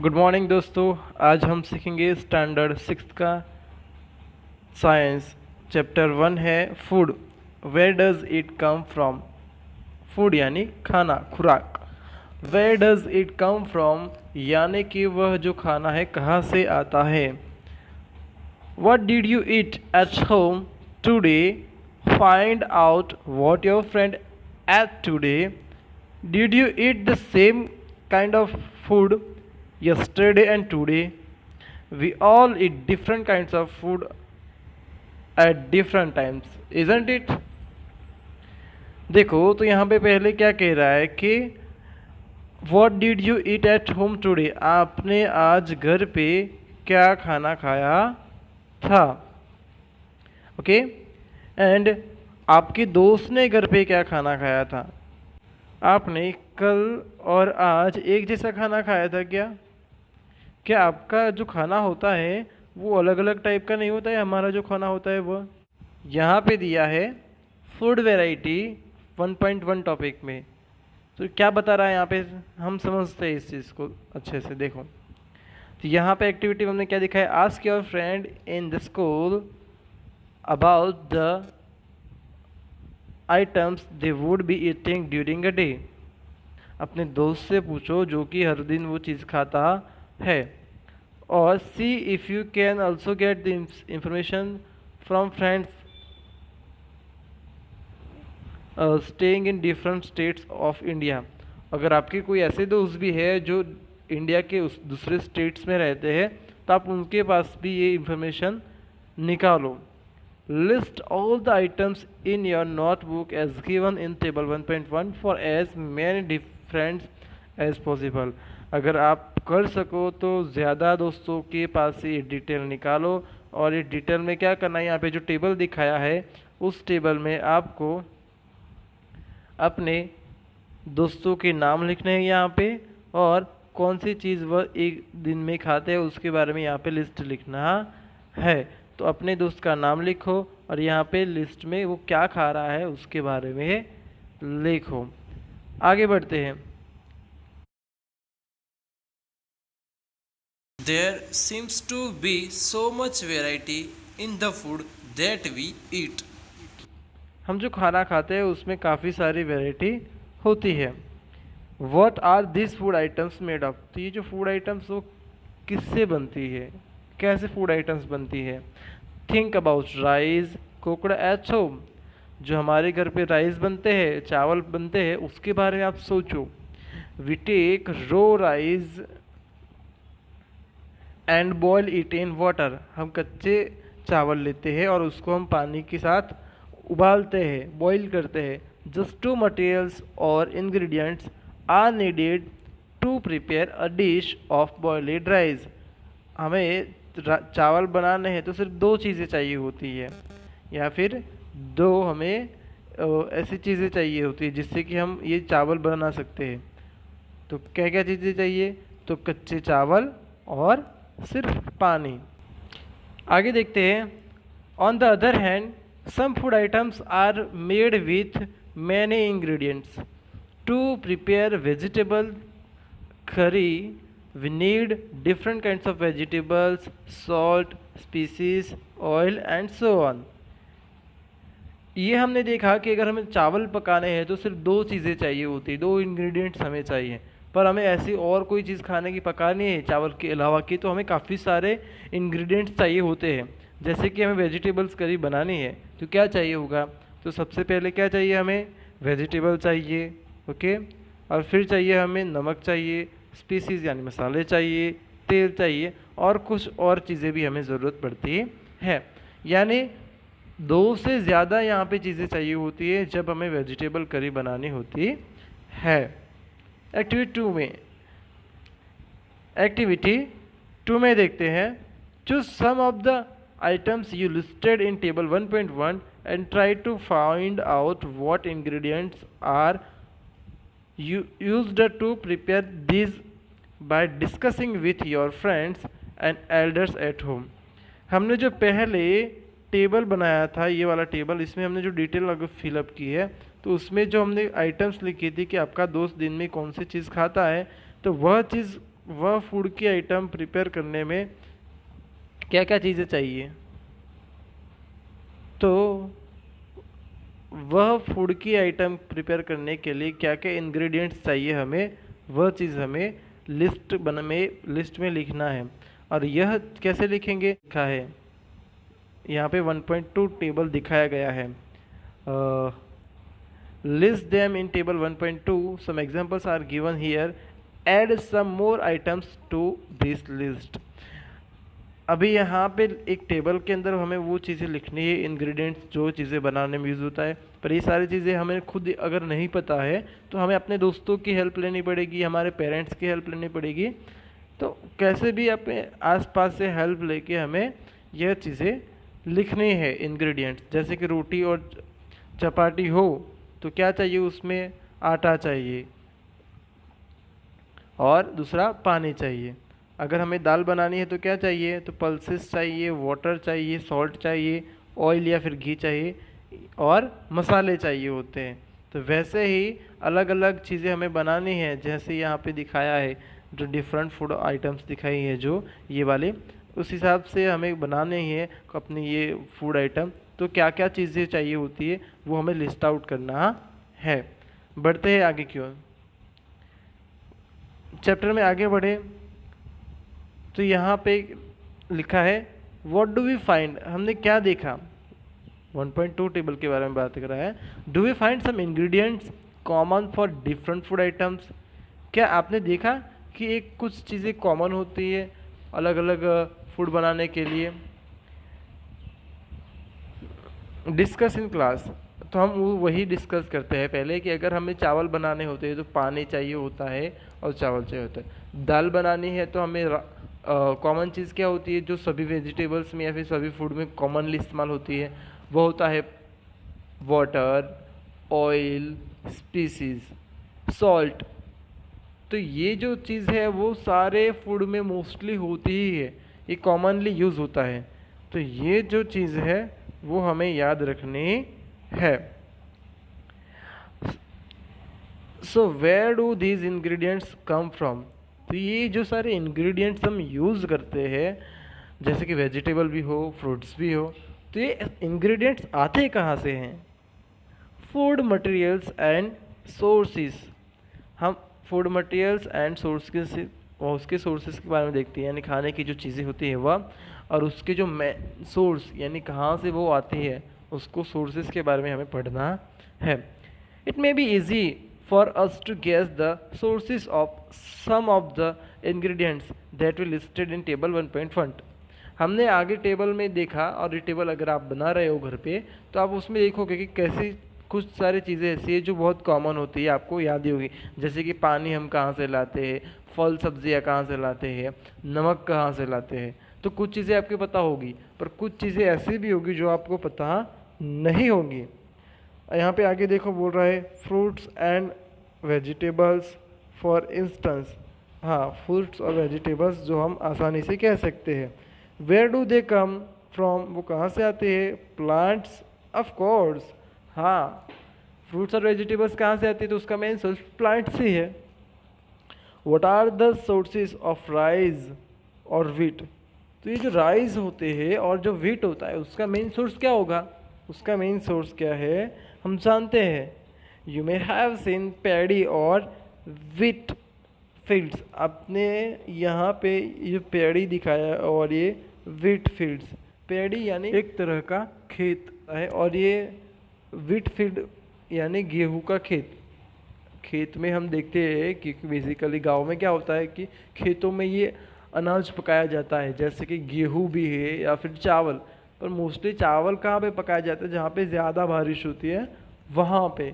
Good morning दोस्तों। आज हम सीखेंगे स्टैंडर्ड 6 का साइंस। चैप्टर 1 है food. Where does it come from. Food यानी खाना, खुराक। Where does it come from यानी कि वह जो खाना है कहाँ से आता है। What did you eat at home today. Find out what your friend at today. Did you eat the same kind of food yesterday and today. We all eat different kinds of food at different times, isn't it? देखो तो यहाँ पे पहले क्या कह रहा है कि What did you eat at home today? आपने आज घर पे क्या खाना खाया था। ओके एंड आपके दोस्त ने घर पे क्या खाना खाया था। आपने कल और आज एक जैसा खाना खाया था क्या आपका जो खाना होता है वो अलग अलग टाइप का नहीं होता है। हमारा जो खाना होता है वो यहाँ पे दिया है फूड वैरायटी 1.1 टॉपिक में। तो क्या बता रहा है यहाँ पे, हम समझते हैं इस चीज़ को अच्छे से। देखो तो यहाँ पे एक्टिविटी हमने क्या दिखा है, ask your friend in the school about the items they would be eating during a day. अपने दोस्त से पूछो जो कि हर दिन वो चीज़ खाता है। और सी if you can also get the information from friends staying in different states of India. अगर आपके कोई ऐसे दोस्त भी है जो इंडिया के उस दूसरे स्टेट्स में रहते हैं तो आप उनके पास भी ये इंफॉर्मेशन निकालो। List all the items in your notebook as given in table 1.1 for as many different as possible। अगर आप कर सको तो ज़्यादा दोस्तों के पास से ये डिटेल निकालो। और ये डिटेल में क्या करना है, यहाँ पे जो टेबल दिखाया है उस टेबल में आपको अपने दोस्तों के नाम लिखने हैं यहाँ पे, और कौन सी चीज़ वह एक दिन में खाते हैं उसके बारे में यहाँ पे लिस्ट लिखना है। तो अपने दोस्त का नाम लिखो और यहाँ पे लिस्ट में वो क्या खा रहा है उसके बारे में लिखो। आगे बढ़ते हैं। There seems to be so much variety in the food that we eat। हम जो खाना खाते हैं उसमें काफ़ी सारी वैरायटी होती है। What are these food items made of? तो ये जो फूड आइटम्स वो किससे बनती है, कैसे फूड आइटम्स बनती है। Think about rice cooked at home. जो हमारे घर पे राइस बनते हैं, चावल बनते हैं, उसके बारे में आप सोचो। We take raw rice and boil it in water. हम कच्चे चावल लेते हैं और उसको हम पानी के साथ उबालते हैं, बॉईल करते हैं। जस्ट टू मटेरियल्स और ingredients are needed to prepare a dish of boiled rice. हमें चावल बनाने हैं तो सिर्फ दो चीज़ें चाहिए होती है, या फिर दो हमें ऐसी चीज़ें चाहिए होती है जिससे कि हम ये चावल बना सकते हैं। तो क्या क्या चीज़ें चाहिए, तो कच्चे चावल और सिर्फ पानी। आगे देखते हैं। On the other hand some food items are made with many ingredients. To prepare vegetable curry we need different kinds of vegetables, salt, species, oil and so on। ये हमने देखा कि अगर हमें चावल पकाने हैं तो सिर्फ दो चीज़ें चाहिए होती, दो इंग्रेडिएंट्स हमें चाहिए। पर हमें ऐसी और कोई चीज़ खाने की पकानी है चावल के अलावा की तो हमें काफ़ी सारे इंग्रेडिएंट्स चाहिए होते हैं। जैसे कि हमें वेजिटेबल्स करी बनानी है तो क्या चाहिए होगा, तो सबसे पहले क्या चाहिए, हमें वेजिटेबल चाहिए। ओके, और फिर चाहिए हमें नमक चाहिए, स्पीसीज़ यानी मसाले चाहिए, तेल चाहिए, और कुछ और चीज़ें भी हमें ज़रूरत पड़ती है। यानी दो से ज़्यादा यहाँ पे चीज़ें चाहिए होती है जब हमें वेजिटेबल करी बनानी होती है। एक्टिविटी टू में देखते हैं। Choose some of the items you listed in table 1.1 and try to find out what ingredients are used to prepare these by discussing with your friends and elders at home। हमने जो पहले table बनाया था, ये वाला table, इसमें हमने जो डिटेल अगर फिलअप की है तो उसमें जो हमने आइटम्स लिखी थी कि आपका दोस्त दिन में कौन सी चीज़ खाता है, तो वह चीज़ वह फूड की आइटम प्रिपेयर करने में क्या क्या चीज़ें चाहिए। तो वह फूड की आइटम प्रिपेयर करने के लिए क्या क्या इंग्रेडिएंट्स चाहिए हमें, वह चीज़ हमें लिस्ट में लिखना है। और यह कैसे लिखेंगे, लिखा है यहाँ पे 1.2 टेबल दिखाया गया है। List them in table 1.2, some examples are given here, add some more items to this list. अभी यहाँ पे एक टेबल के अंदर हमें वो चीज़ें लिखनी है, इंग्रेडिएंट्स जो चीज़ें बनाने में यूज़ होता है। पर ये सारी चीज़ें हमें खुद अगर नहीं पता है तो हमें अपने दोस्तों की हेल्प लेनी पड़ेगी, हमारे पेरेंट्स की हेल्प लेनी पड़ेगी। तो कैसे भी अपने आसपास से हेल्प लेके हमें यह चीज़ें लिखनी है इंग्रेडिएंट्स। जैसे कि रोटी और चपाती हो तो क्या चाहिए, उसमें आटा चाहिए और दूसरा पानी चाहिए। अगर हमें दाल बनानी है तो क्या चाहिए, तो पल्सेस चाहिए, वाटर चाहिए, सॉल्ट चाहिए, ऑयल या फिर घी चाहिए और मसाले चाहिए होते हैं। तो वैसे ही अलग अलग चीज़ें हमें बनानी है, जैसे यहाँ पे दिखाया है जो डिफरेंट फूड आइटम्स दिखाई है जो ये वाले, उस हिसाब से हमें बनाने ही है अपनी ये फूड आइटम। तो क्या क्या चीज़ें चाहिए होती है वो हमें लिस्ट आउट करना है। बढ़ते हैं आगे की ओर, चैप्टर में आगे बढ़े तो यहाँ पे लिखा है व्हाट डू वी फाइंड, हमने क्या देखा। 1.2 टेबल के बारे में बात कर रहा है। Do we find some ingredients common for different food items, क्या आपने देखा कि एक कुछ चीज़ें कॉमन होती है अलग अलग फूड बनाने के लिए। डिस्कस इन क्लास, तो हम वही डिस्कस करते हैं पहले कि अगर हमें चावल बनाने होते हैं तो पानी चाहिए होता है और चावल चाहिए होता है। दाल बनानी है तो हमें कॉमन चीज़ क्या होती है जो सभी वेजिटेबल्स में या फिर सभी फूड में कॉमनली इस्तेमाल होती है, वो होता है वाटर, ऑयल, स्पीसीज, सॉल्ट। तो ये जो चीज़ है वो सारे फूड में मोस्टली होती ही है, ये कॉमनली यूज़ होता है। तो ये जो चीज़ है वो हमें याद रखनी है। So where do these ingredients come from, तो ये जो सारे इंग्रेडिएंट्स हम यूज़ करते हैं जैसे कि वेजिटेबल भी हो फ्रूट्स भी हो, तो ये इंग्रेडिएंट्स आते कहाँ से हैं। फूड मटेरियल्स एंड सोर्सेस, हम फूड मटेरियल्स एंड सोर्सेस और उसके सोर्सेस के बारे में देखते हैं, यानी खाने की जो चीज़ें होती है वह, और उसके जो सोर्स यानी कहाँ से वो आती है उसको सोर्सेस के बारे में हमें पढ़ना है। It may be easy for us to guess the sources of some of the ingredients that we listed in table 1.1। हमने आगे टेबल में देखा, और ये टेबल अगर आप बना रहे हो घर पे तो आप उसमें देखोगे कि कैसी कुछ सारी चीज़ें ऐसी है जो बहुत कॉमन होती है, आपको याद ही होगी। जैसे कि पानी हम कहाँ से लाते हैं, फल सब्जियाँ कहाँ से लाते हैं, नमक कहाँ से लाते हैं। तो कुछ चीज़ें आपको पता होगी, पर कुछ चीज़ें ऐसी भी होगी जो आपको पता नहीं होगी। यहाँ पे आगे देखो बोल रहा है fruits and vegetables for instance. हाँ, फ्रूट्स और वेजिटेबल्स जो हम आसानी से कह सकते हैं। Where do they come from, वो कहाँ से आते हैं, प्लांट्स ऑफ कोर्स। हाँ, फ्रूट्स और वेजिटेबल्स कहाँ से आती है, तो उसका मेन सोर्स प्लांट्स ही है। What are the sources of rice और व्हीट, तो ये जो राइस होते हैं और जो व्हीट होता है उसका मेन सोर्स क्या होगा, उसका मेन सोर्स क्या है हम जानते हैं। You may have seen paddy और व्हीट फील्ड्स, आपने यहाँ पे ये पैडी दिखाया और ये व्हीट फील्ड्स। पैडी यानी एक तरह का खेत है और ये व्हीट फील्ड यानी गेहूं का खेत। खेत में हम देखते हैं कि बेसिकली गांव में क्या होता है कि खेतों में ये अनाज पकाया जाता है, जैसे कि गेहूं भी है या फिर चावल। पर मोस्टली चावल कहाँ पे पकाया जाता है, जहाँ पे ज़्यादा बारिश होती है वहाँ पे।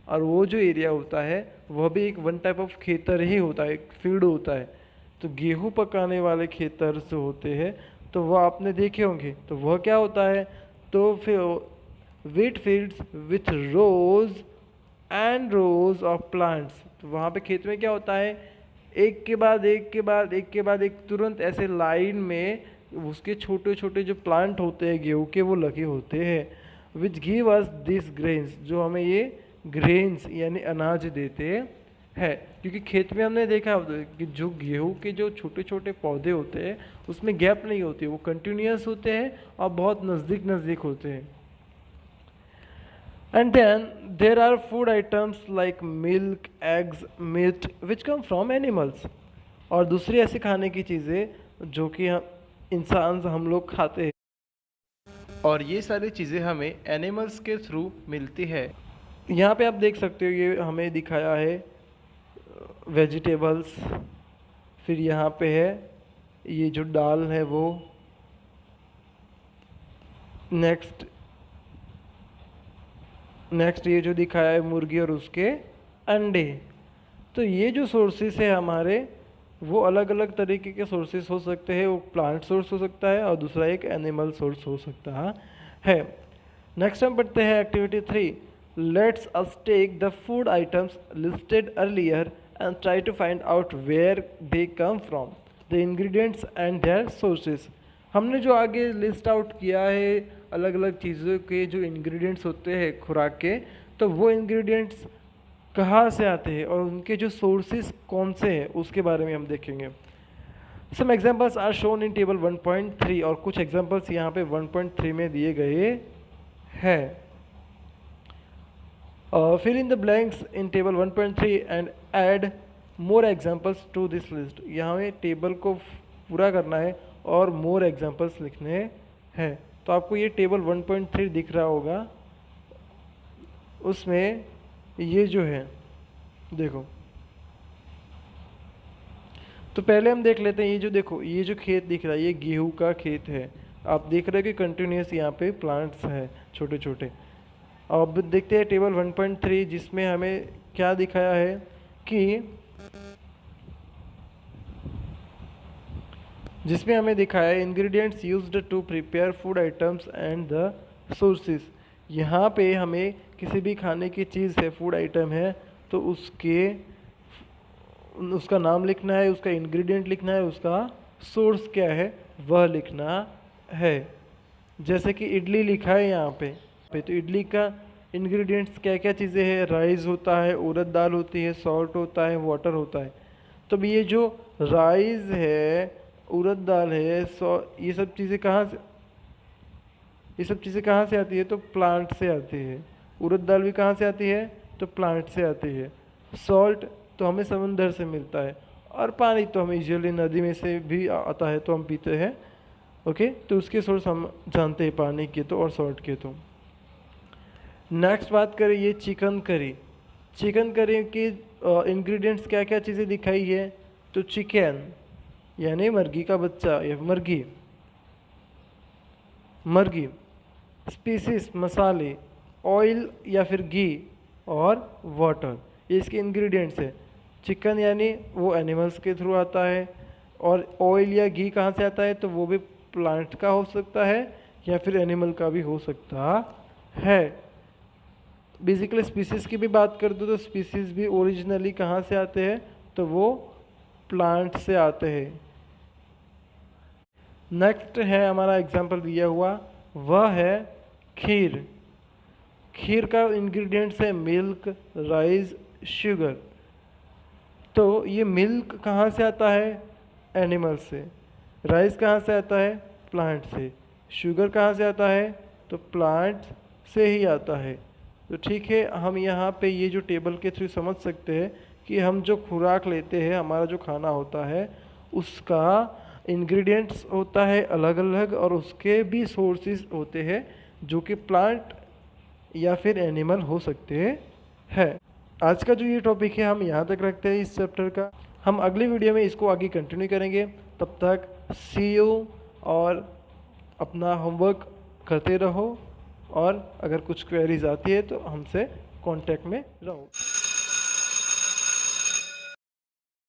और वो जो एरिया होता है वह भी एक वन टाइप ऑफ खेतर ही होता है, एक फील्ड होता है। तो गेहूं पकाने वाले खेतर जो होते हैं तो वह आपने देखे होंगे, तो वह क्या होता है, तो फिर wheat fields with rows and rows of plants। तो वहाँ पे खेत में क्या होता है, एक के बाद एक के बाद एक के बाद एक तुरंत ऐसे लाइन में उसके छोटे छोटे जो प्लांट होते हैं गेहूँ के वो लगे होते हैं। Which give us this grains, जो हमें ये ग्रेन्स यानी अनाज देते है, क्योंकि खेत में हमने देखा होता है कि जो गेहूं के जो छोटे छोटे पौधे होते हैं उसमें गैप नहीं होती, वो कंटिन्यूस होते हैं और बहुत नज़दीक नज़दीक होते हैं। And then there are food items like milk, eggs, meat which come from animals। और दूसरी ऐसी खाने की चीज़ें जो कि हम इंसान हम लोग खाते हैं, और ये सारी चीज़ें हमें एनिमल्स के थ्रू मिलती है। यहाँ पे आप देख सकते हो ये हमें दिखाया है वेजिटेबल्स, फिर यहाँ पे है ये जो दाल है वो, नेक्स्ट ये जो दिखाया है मुर्गी और उसके अंडे। तो ये जो सोर्सेस है हमारे वो अलग अलग तरीके के सोर्सेस हो सकते हैं, वो प्लांट सोर्स हो सकता है और दूसरा एक एनिमल सोर्स हो सकता है। नेक्स्ट हम पढ़ते हैं activity 3। Let's us take the food items listed earlier and try to find out where they come from, the ingredients and their sources. हमने जो आगे लिस्ट आउट किया है अलग अलग चीज़ों के जो इंग्रेडिएंट्स होते हैं खुराक के, तो वो इंग्रेडिएंट्स कहाँ से आते हैं और उनके जो सोर्सेस कौन से हैं उसके बारे में हम देखेंगे। Some examples are shown in table 1.3, और कुछ एग्जांपल्स यहाँ पे 1.3 में दिए गए हैं। Fill in the blanks in table 1.3 and add more examples to this list. यहाँ में टेबल को पूरा करना है और मोर एग्जांपल्स लिखने हैं। तो आपको ये टेबल 1.3 दिख रहा होगा, उसमें ये जो है देखो, तो पहले हम देख लेते हैं ये जो देखो ये जो खेत दिख रहा है ये गेहूं का खेत है। आप देख रहे हैं कि कंटिन्यूस यहाँ पे प्लांट्स है छोटे छोटे। अब देखते हैं टेबल 1.3 जिसमें हमें क्या दिखाया है कि जिसमें हमें दिखाया है ingredients used to prepare food items and the sources. यहाँ पे हमें किसी भी खाने की चीज़ है, फूड आइटम है, तो उसका नाम लिखना है, उसका इंग्रेडिएंट लिखना है, उसका सोर्स क्या है वह लिखना है। जैसे कि इडली लिखा है यहाँ पे तो इडली का इंग्रेडिएंट्स क्या क्या चीज़ें हैं, राइस होता है, उड़द दाल होती है, सॉल्ट होता है, वाटर होता है। तो ये जो राइस है, उड़द दाल है, ये सब चीज़ें कहाँ से आती है, तो प्लांट से आती है। उड़द दाल भी कहाँ से आती है, तो प्लांट से आती है। सॉल्ट तो हमें समंदर से मिलता है, और पानी तो हमें यूजुअली नदी में से भी आता है तो हम पीते हैं। ओके, तो उसके सोर्स हम जानते हैं पानी के तो और सॉल्ट के तो। नेक्स्ट बात करें ये चिकन करी के इंग्रेडिएंट्स क्या क्या चीज़ें दिखाई है, तो चिकन यानी मुर्गी का बच्चा या मर्गी, स्पीसीज मसाले, ऑयल या फिर घी और वाटर, ये इसके इंग्रेडिएंट्स है। चिकन यानी वो एनिमल्स के थ्रू आता है, और ऑयल या घी कहाँ से आता है, तो वो भी प्लांट का हो सकता है या फिर एनिमल का भी हो सकता है। बेसिकली स्पीसीज की भी बात कर दो तो स्पीसीज भी ओरिजिनली कहाँ से आते हैं, तो वो प्लांट से आते हैं। नेक्स्ट है हमारा एग्जाम्पल दिया हुआ, वह है खीर का इंग्रेडिएंट्स है मिल्क, राइस, शुगर। तो ये मिल्क कहाँ से आता है, एनिमल से। राइस कहाँ से आता है, प्लांट से। शुगर कहाँ से आता है, तो प्लांट से ही आता है। तो ठीक है, हम यहाँ पे ये जो टेबल के थ्रू समझ सकते हैं कि हम जो खुराक लेते हैं, हमारा जो खाना होता है उसका इंग्रेडिएंट्स होता है अलग अलग, और उसके भी सोर्सेज होते हैं जो कि प्लांट या फिर एनिमल हो सकते हैं। आज का जो ये टॉपिक है हम यहाँ तक रखते हैं इस चैप्टर का। हम अगली वीडियो में इसको आगे कंटिन्यू करेंगे। तब तक सी यू, और अपना होमवर्क करते रहो, और अगर कुछ क्वेरीज आती है तो हमसे कांटेक्ट में रहो।